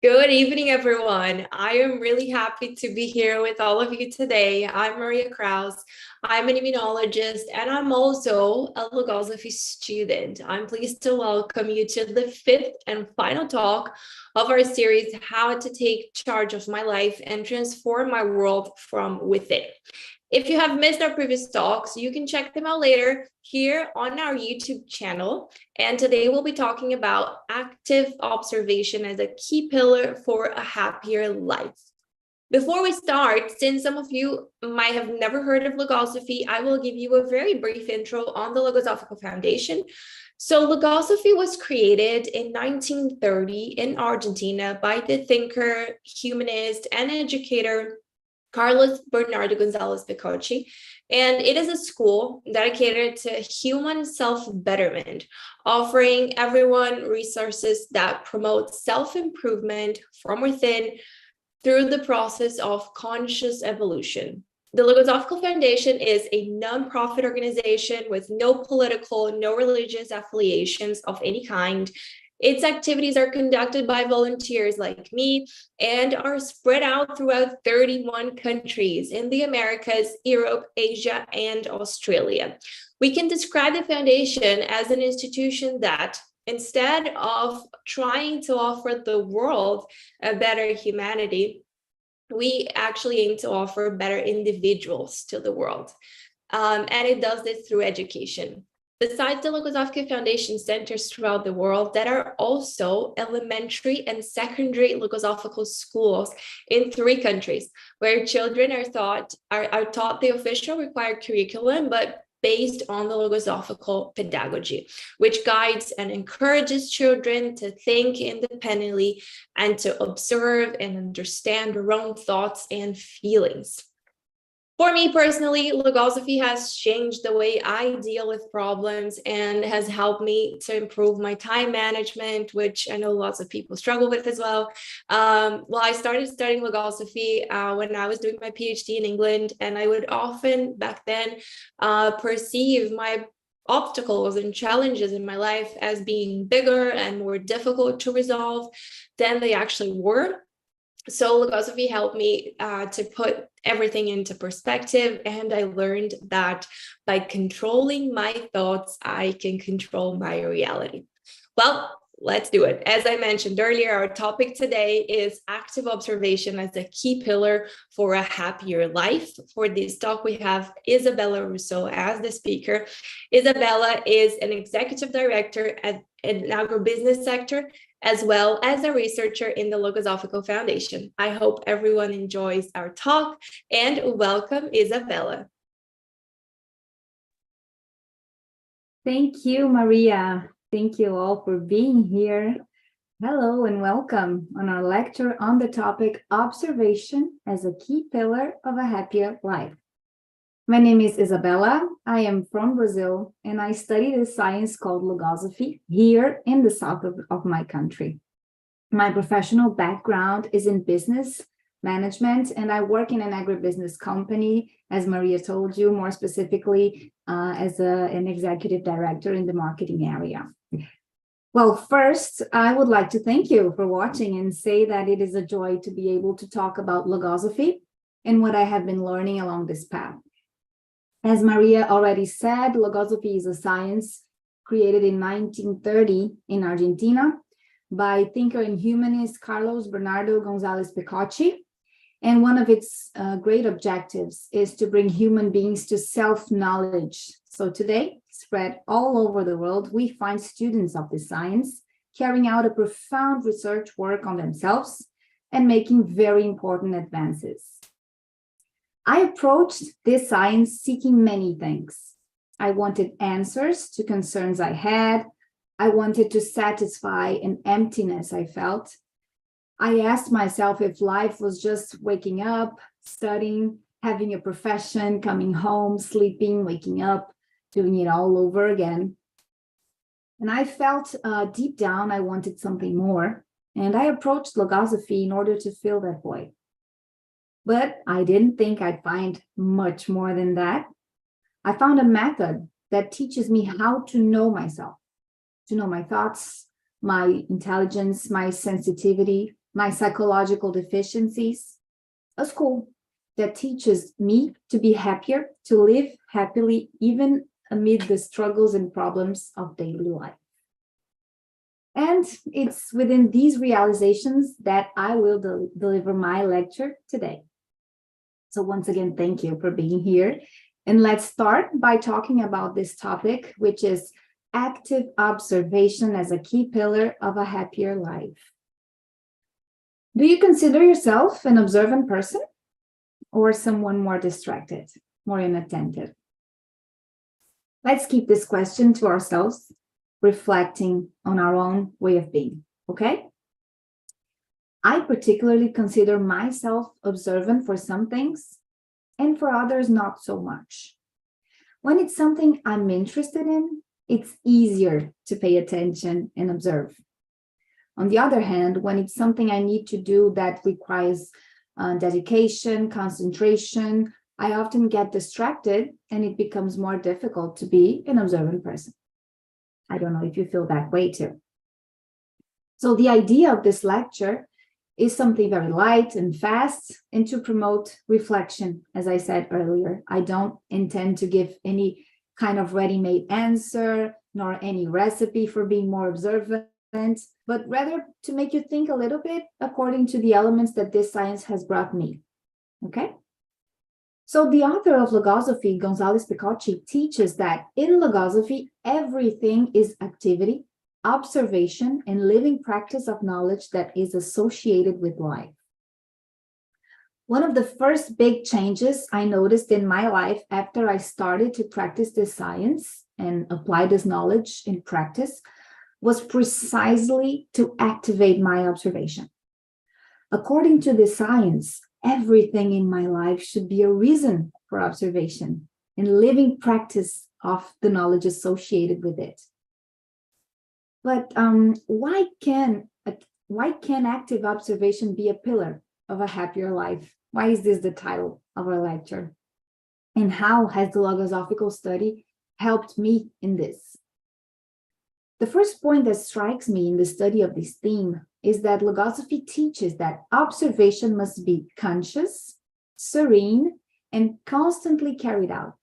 Good evening, everyone. I am really happy to be here with all of you today. I'm Maria Kraus. I'm an immunologist, and I'm also a Logosophy student. I'm pleased to welcome you to the fifth and final talk of our series, How to Take Charge of My Life and Transform My World from Within. If you have missed our previous talks, you can check them out later here on our YouTube channel. And today we'll be talking about active observation as a key pillar for a happier life. Before we start, since some of you might have never heard of Logosophy, I will give you a very brief intro on the Logosophical Foundation. So Logosophy was created in 1930 in Argentina by the thinker, humanist, and educator Carlos Bernardo Gonzalez Picocci, and it is a school dedicated to human self-betterment, offering everyone resources that promote self-improvement from within through the process of conscious evolution. The Logosophical Foundation is a nonprofit organization with no political, no religious affiliations of any kind. Its activities are conducted by volunteers like me and are spread out throughout 31 countries in the Americas, Europe, Asia, and Australia. We can describe the foundation as an institution that, instead of trying to offer the world a better humanity, we actually aim to offer better individuals to the world. And it does this through education. Besides the Logosophical Foundation centers throughout the world, there are also elementary and secondary Logosophical schools in 3 countries where children are taught the official required curriculum, but based on the Logosophical pedagogy, which guides and encourages children to think independently and to observe and understand their own thoughts and feelings. For me personally, Logosophy has changed the way I deal with problems and has helped me to improve my time management, which I know lots of people struggle with as well. I started studying Logosophy when I was doing my PhD in England, and I would often back then perceive my obstacles and challenges in my life as being bigger and more difficult to resolve than they actually were. So Logosophy helped me to put everything into perspective, and I learned that by controlling my thoughts, I can control my reality. Well, let's do it. As I mentioned earlier, our topic today is active observation as a key pillar for a happier life. For this talk, we have Isabela Rousseau as the speaker. Isabela is an executive director at an agribusiness sector, as well as a researcher in the Logosophical Foundation. I hope everyone enjoys our talk, and welcome, Isabela. Thank you, Maria. Thank you all for being here. Hello and welcome on our lecture on the topic Observation as a Key Pillar of a Happier Life. My name is Isabela. I am from Brazil, and I study the science called Logosophy here in the south of my country. My professional background is in business management, and I work in an agribusiness company, as Maria told you, more specifically as an executive director in the marketing area. Well, first, I would like to thank you for watching and say that it is a joy to be able to talk about Logosophy and what I have been learning along this path. As Maria already said, Logosophy is a science created in 1930 in Argentina by thinker and humanist Carlos Bernardo Gonzalez Picocci. And one of its great objectives is to bring human beings to self-knowledge. So today, spread all over the world, we find students of this science carrying out a profound research work on themselves and making very important advances. I approached this science seeking many things. I wanted answers to concerns I had. I wanted to satisfy an emptiness I felt. I asked myself if life was just waking up, studying, having a profession, coming home, sleeping, waking up, doing it all over again. And I felt deep down I wanted something more. And I approached Logosophy in order to fill that void. But I didn't think I'd find much more than that. I found a method that teaches me how to know myself, to know my thoughts, my intelligence, my sensitivity, my psychological deficiencies, a school that teaches me to be happier, to live happily, even amid the struggles and problems of daily life. And it's within these realizations that I will deliver my lecture today. So once again, thank you for being here. And let's start by talking about this topic, which is active observation as a key pillar of a happier life. Do you consider yourself an observant person or someone more distracted, more inattentive? Let's keep this question to ourselves, reflecting on our own way of being, okay? I particularly consider myself observant for some things and for others not so much. When it's something I'm interested in, it's easier to pay attention and observe. On the other hand, when it's something I need to do that requires dedication, concentration, I often get distracted and it becomes more difficult to be an observant person. I don't know if you feel that way too. So the idea of this lecture is something very light and fast and to promote reflection. As I said earlier, I don't intend to give any kind of ready-made answer nor any recipe for being more observant, but rather to make you think a little bit according to the elements that this science has brought me. Okay? So the author of Logosophy, Gonzalez Picocci, teaches that in Logosophy, everything is activity, observation, and living practice of knowledge that is associated with life. One of the first big changes I noticed in my life after I started to practice this science and apply this knowledge in practice was precisely to activate my observation. According to the science, everything in my life should be a reason for observation and living practice of the knowledge associated with it. But why can active observation be a pillar of a happier life? Why is this the title of our lecture? And how has the Logosophical study helped me in this? The first point that strikes me in the study of this theme is that Logosophy teaches that observation must be conscious, serene, and constantly carried out.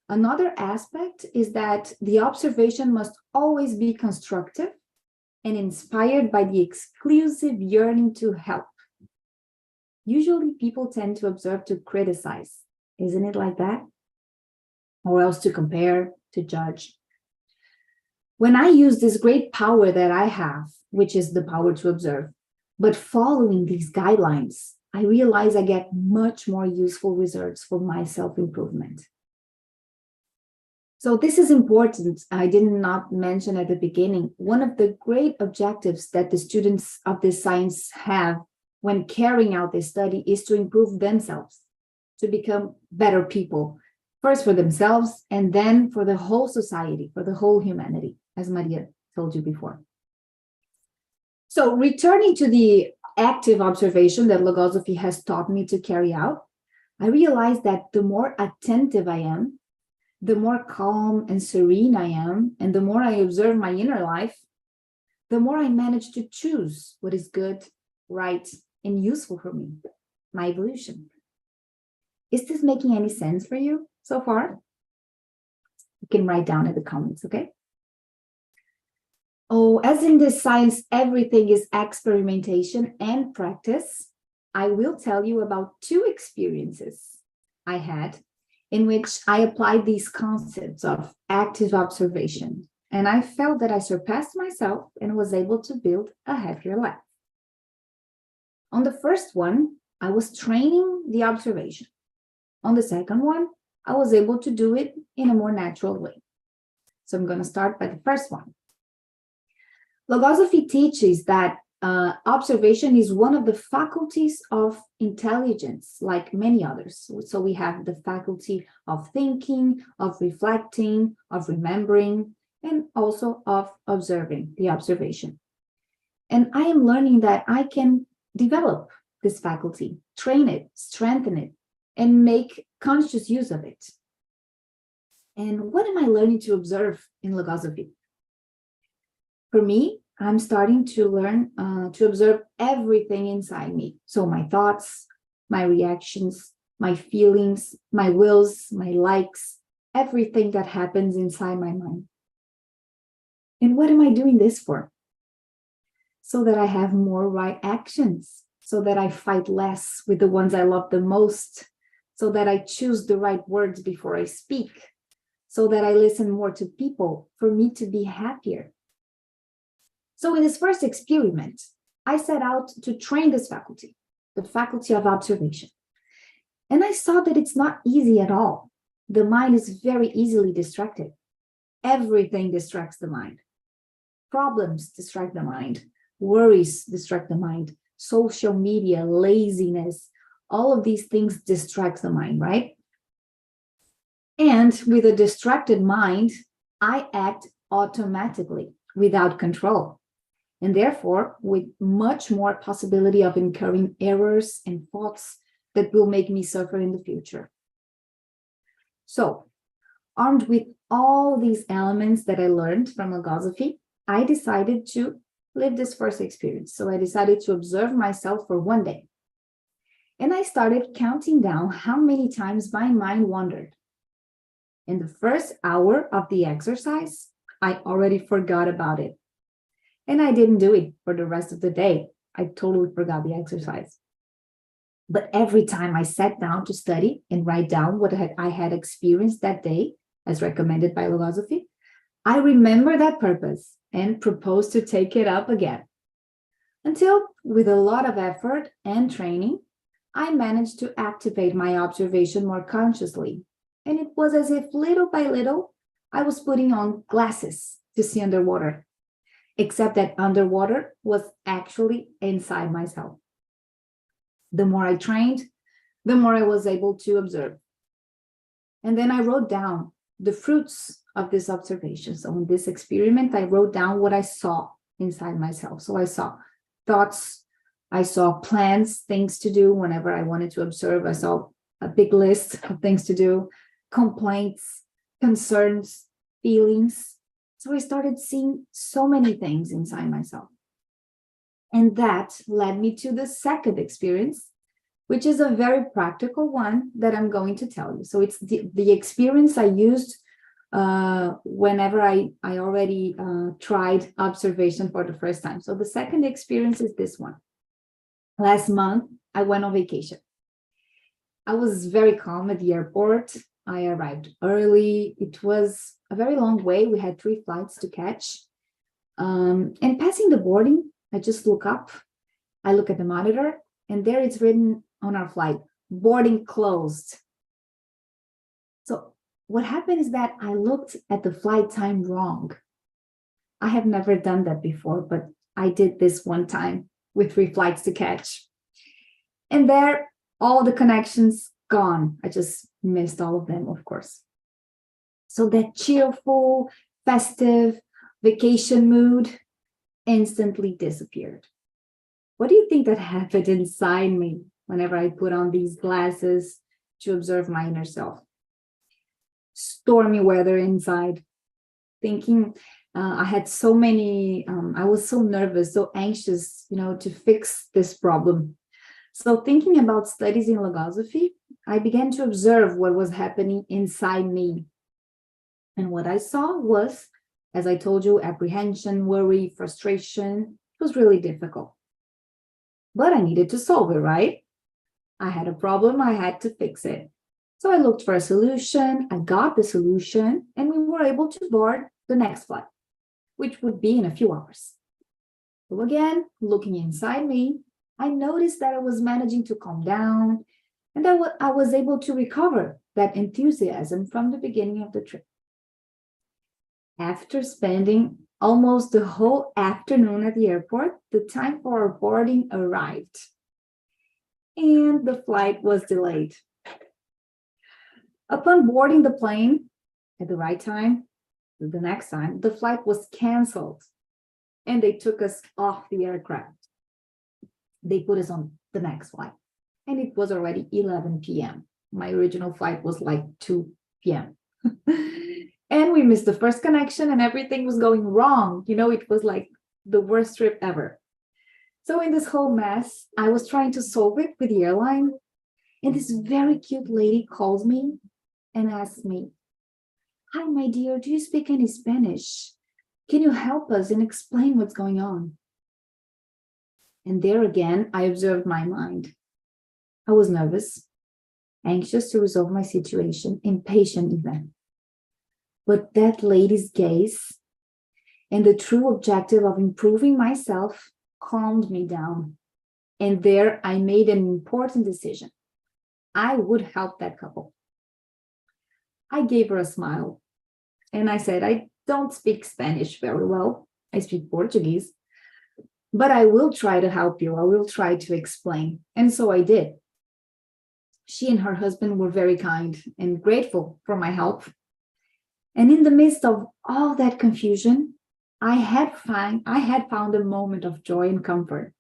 Another aspect is that the observation must always be constructive and inspired by the exclusive yearning to help. Usually people tend to observe to criticize, isn't it like that? Or else to compare, to judge. When I use this great power that I have, which is the power to observe, but following these guidelines, I realize I get much more useful results for my self-improvement. So this is important. I did not mention at the beginning, one of the great objectives that the students of this science have when carrying out this study is to improve themselves, to become better people, first for themselves and then for the whole society, for the whole humanity, as Maria told you before. So returning to the active observation that Logosophy has taught me to carry out, I realized that the more attentive I am, the more calm and serene I am, and the more I observe my inner life, the more I manage to choose what is good, right, and useful for me, my evolution. Is this making any sense for you so far? You can write down in the comments, okay? Oh, as in this science, everything is experimentation and practice. I will tell you about two experiences I had in which I applied these concepts of active observation, and I felt that I surpassed myself and was able to build a happier life. On the first one, I was training the observation. On the second one, I was able to do it in a more natural way. So I'm going to start by the first one. Logosophy teaches that observation is one of the faculties of intelligence, like many others. So we have the faculty of thinking, of reflecting, of remembering, and also of observing, the observation. And I am learning that I can develop this faculty, train it, strengthen it, and make conscious use of it. And what am I learning to observe in Logosophy? For me, I'm starting to learn to observe everything inside me. So my thoughts, my reactions, my feelings, my wills, my likes, everything that happens inside my mind. And what am I doing this for? So that I have more right actions, so that I fight less with the ones I love the most, so that I choose the right words before I speak, so that I listen more to people for me to be happier. So in this first experiment, I set out to train this faculty, the faculty of observation. And I saw that it's not easy at all. The mind is very easily distracted. Everything distracts the mind. Problems distract the mind. Worries distract the mind. Social media, laziness, all of these things distract the mind, right? And with a distracted mind, I act automatically without control, and therefore with much more possibility of incurring errors and faults that will make me suffer in the future. So, armed with all these elements that I learned from Logosophy, I decided to live this first experience. So I decided to observe myself for one day. And I started counting down how many times my mind wandered. In the first hour of the exercise, I already forgot about it. And I didn't do it for the rest of the day. I totally forgot the exercise. But every time I sat down to study and write down what I had experienced that day, as recommended by Logosophy, I remember that purpose and proposed to take it up again. Until, with a lot of effort and training, I managed to activate my observation more consciously. And it was as if little by little, I was putting on glasses to see underwater, except that underwater was actually inside myself. The more I trained, the more I was able to observe. And then I wrote down the fruits of this observation. So in this experiment, I wrote down what I saw inside myself. So I saw thoughts, I saw plans, things to do whenever I wanted to observe. I saw a big list of things to do, complaints, concerns, feelings. So I started seeing so many things inside myself. And that led me to the second experience, which is a very practical one that I'm going to tell you. So it's the experience I used whenever I already tried observation for the first time. So the second experience is this one. Last month, I went on vacation. I was very calm at the airport. I arrived early. It was a very long way. We had 3 flights to catch. And passing the boarding, I just look up. I look at the monitor, and there it's written on our flight, boarding closed. So what happened is that I looked at the flight time wrong. I have never done that before, but I did this one time with 3 flights to catch. And there, all the connections gone. I just missed all of them, of course. So that cheerful, festive vacation mood instantly disappeared. What do you think that happened inside me whenever I put on these glasses to observe my inner self? Stormy weather inside, thinking I had so many, I was so nervous, so anxious, to fix this problem. So thinking about studies in Logosophy, I began to observe what was happening inside me. And what I saw was, as I told you, apprehension, worry, frustration. It was really difficult. But I needed to solve it, right? I had a problem, I had to fix it. So I looked for a solution, I got the solution, and we were able to board the next flight, which would be in a few hours. So again, looking inside me, I noticed that I was managing to calm down, and that I was able to recover that enthusiasm from the beginning of the trip. After spending almost the whole afternoon at the airport, the time for our boarding arrived, and the flight was delayed. Upon boarding the plane at the right time, the next time, the flight was canceled, and they took us off the aircraft. They put us on the next flight, and it was already 11 p.m. My original flight was like 2 p.m. And we missed the first connection, and everything was going wrong. It was like the worst trip ever. So in this whole mess, I was trying to solve it with the airline, and this very cute lady called me and asked me, "Hi, my dear, do you speak any Spanish? Can you help us and explain what's going on?" And there again, I observed my mind. I was nervous, anxious to resolve my situation, impatient even. But that lady's gaze and the true objective of improving myself calmed me down. And there I made an important decision. I would help that couple. I gave her a smile and I said, "I don't speak Spanish very well. I speak Portuguese, but I will try to help you. I will try to explain." And so I did. She and her husband were very kind and grateful for my help. And in the midst of all that confusion, I had found a moment of joy and comfort.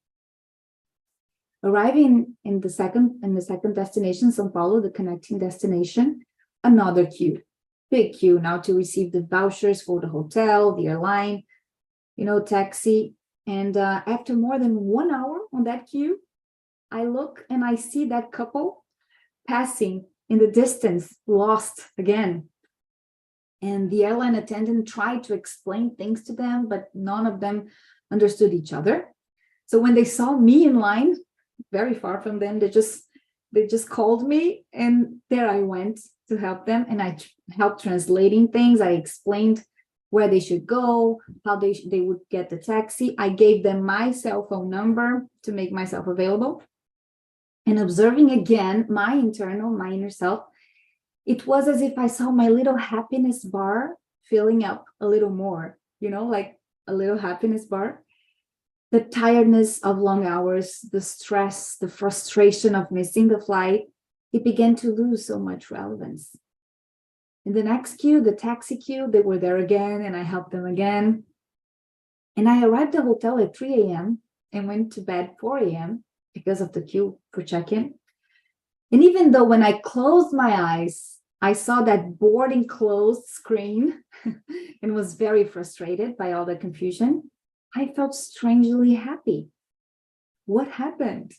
Arriving in the second destination, São Paulo, the connecting destination, another queue, big queue now to receive the vouchers for the hotel, the airline, taxi. And after more than 1 hour on that queue, I look and I see that couple passing in the distance, lost again. And the airline attendant tried to explain things to them, but none of them understood each other. So when they saw me in line, very far from them, they just called me, and there I went to help them. And I helped translating things. I explained where they should go, how they would get the taxi. I gave them my cell phone number to make myself available. And observing again my inner self, it was as if I saw my little happiness bar filling up a little more, like a little happiness bar. The tiredness of long hours, the stress, the frustration of missing the flight, it began to lose so much relevance. In the next queue, the taxi queue, they were there again, and I helped them again. And I arrived at the hotel at 3 a.m. and went to bed 4 a.m. because of the queue for check-in. And even though when I closed my eyes, I saw that boarding closed screen and was very frustrated by all the confusion, I felt strangely happy. What happened?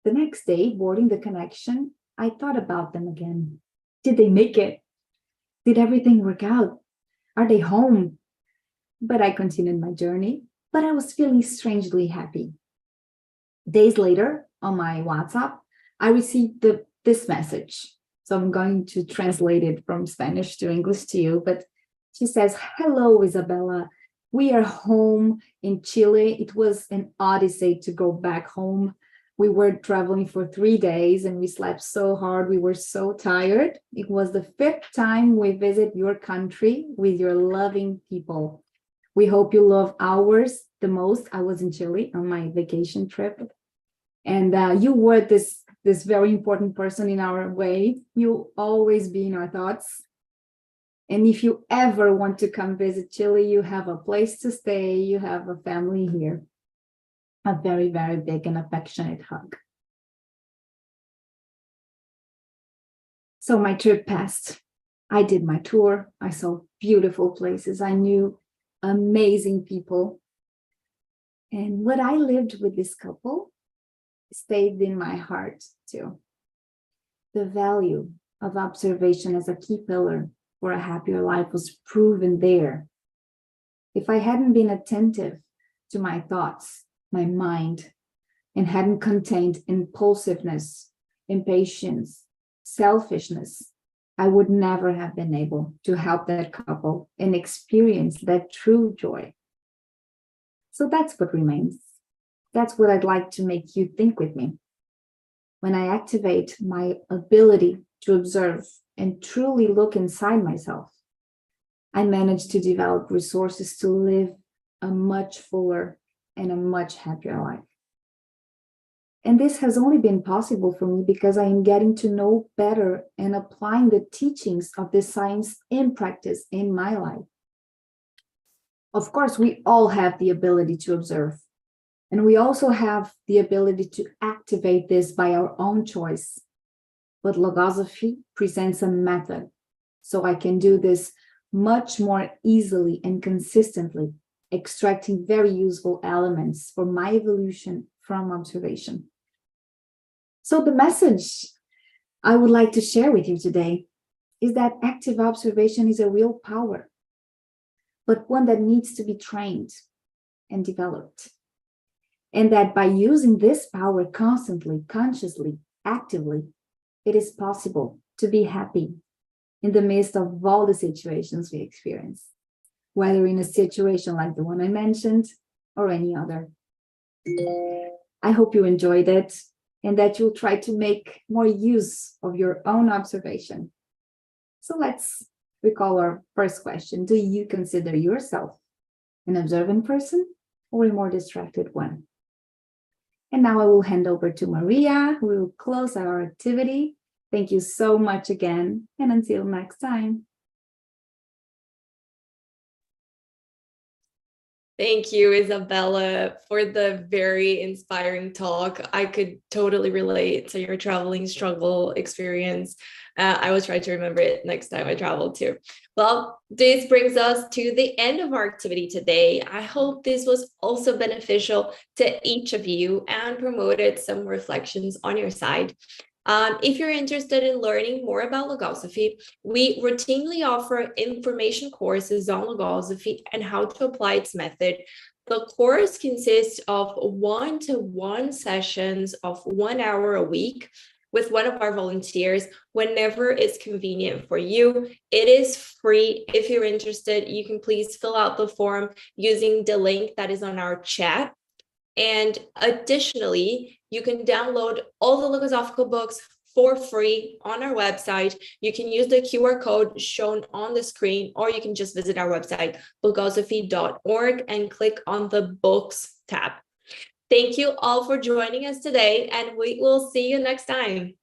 The next day, boarding the connection, I thought about them again. Did they make it? Did everything work out? Are they home? But I continued my journey, but I was feeling strangely happy. Days later, on my WhatsApp, I received this message. So I'm going to translate it from Spanish to English to you, but she says, "Hello, Isabela. We are home in Chile. It was an odyssey to go back home. We were traveling for 3 days and we slept so hard. We were so tired. It was the 5th time we visit your country with your loving people. We hope you love ours the most." I was in Chile on my vacation trip. And you were this very important person in our way. You'll always be in our thoughts. And if you ever want to come visit Chile, you have a place to stay. You have a family here. A very, very big and affectionate hug. So my trip passed. I did my tour. I saw beautiful places. I knew amazing people. And what I lived with this couple stayed in my heart too. The value of observation as a key pillar for a happier life was proven there. If I hadn't been attentive to my thoughts, my mind, and hadn't contained impulsiveness, impatience, selfishness, I would never have been able to help that couple and experience that true joy. So that's what remains. That's what I'd like to make you think with me. When I activate my ability to observe and truly look inside myself, I manage to develop resources to live a much fuller and a much happier life. And this has only been possible for me because I am getting to know better and applying the teachings of this science in practice in my life. Of course, we all have the ability to observe. And we also have the ability to activate this by our own choice. But Logosophy presents a method so I can do this much more easily and consistently extracting very useful elements for my evolution from observation. So the message I would like to share with you today is that active observation is a real power, but one that needs to be trained and developed. And that by using this power constantly, consciously, actively, it is possible to be happy in the midst of all the situations we experience, whether in a situation like the one I mentioned or any other. I hope you enjoyed it and that you'll try to make more use of your own observation. So let's recall our first question. Do you consider yourself an observant person or a more distracted one? And now I will hand over to Maria, who will close our activity. Thank you so much again, and until next time. Thank you, Isabela, for the very inspiring talk. I could totally relate to your traveling struggle experience. I will try to remember it next time I travel too. Well, this brings us to the end of our activity today. I hope this was also beneficial to each of you and promoted some reflections on your side. If you're interested in learning more about Logosophy, we routinely offer information courses on Logosophy and how to apply its method. The course consists of one-to-one sessions of 1 hour a week with one of our volunteers whenever it's convenient for you. It is free. If you're interested, you can please fill out the form using the link that is on our chat. And additionally, you can download all the Logosophical books for free on our website. You can use the QR code shown on the screen, or you can just visit our website, logosophy.org, and click on the books tab. Thank you all for joining us today, and we will see you next time.